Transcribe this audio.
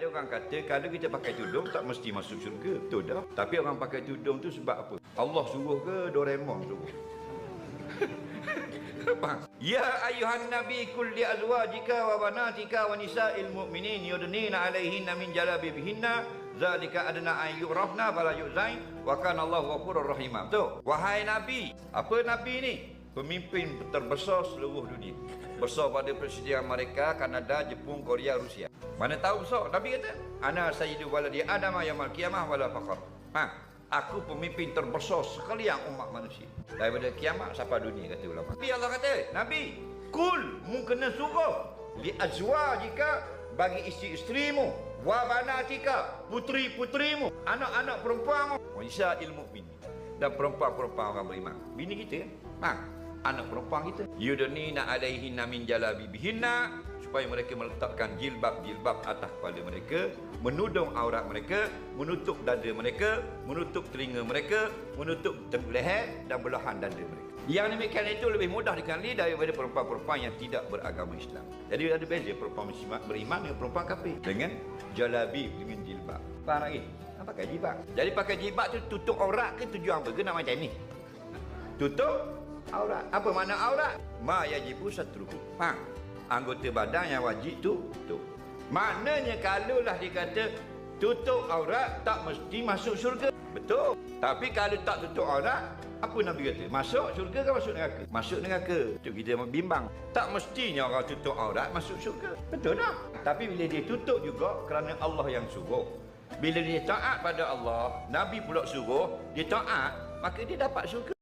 ada orang kata kalau kita pakai tudung tak mesti masuk syurga. Betul dah. Tapi orang pakai tudung tu sebab apa? Allah suruh ke Doraemon suruh? Ya ayuhan nabi kul li azwajika wa banatika wa nisa'il mu'minin yudnina 'alaihinna min jalabibihinna zalika adna an yu'rafna fala yu'zain wa kana Allahu ghafurur rahim. Betul. Wahai nabi, apa nabi ni? Pemimpin terbesar seluruh dunia. Besar pada persediaan mereka, Kanada, Jepun, Korea, Rusia. Mana tahu besar? Nabi kata, ana sayyidu waladi Adam yaumil qiyamah wala faqar. Aku pemimpin terbesar sekalian umat manusia. Daripada kiamat sampai dunia, kata ulama. Tapi Allah kata, Nabi, kul, mu kena suruh li azwajika, bagi isteri-isterimu, wa banatika, puteri-puterimu, anak-anak perempuanmu, wa nisa'il mu'minin, dan perempuan-perempuan orang beriman. Bini kita kan? Anak perempuan kita. Yudnina 'alaihinna min jalabibihinna, supaya mereka meletakkan jilbab-jilbab atas kepala mereka, menudung aurat mereka, menutup dada mereka, menutup telinga mereka, menutup leher dan belahan dada mereka. Yang demikian itu lebih mudah dikenali daripada perempuan-perempuan yang tidak beragama Islam. Jadi ada beza perempuan beriman dengan perempuan kafir dengan jalabib, dengan jilbab. Faham lagi? Pakai jilbab. Jadi pakai jilbab tu tutup aurat ke tujuan apa? Ke nak macam ni? Tutup aurat. Apa makna aurat? Ma yajibu satruhu. Faham? Anggota badan yang wajib tutup. Maknanya kalaulah dikata tutup aurat tak mesti masuk syurga. Betul. Tapi kalau tak tutup aurat, apa Nabi kata? Masuk syurga ke masuk neraka? Masuk neraka. Itu kita bimbang. Tak mestinya orang tutup aurat masuk syurga. Betul tak? Tapi bila dia tutup juga kerana Allah yang suruh. Bila dia taat pada Allah, Nabi pula suruh, dia taat, maka dia dapat syurga.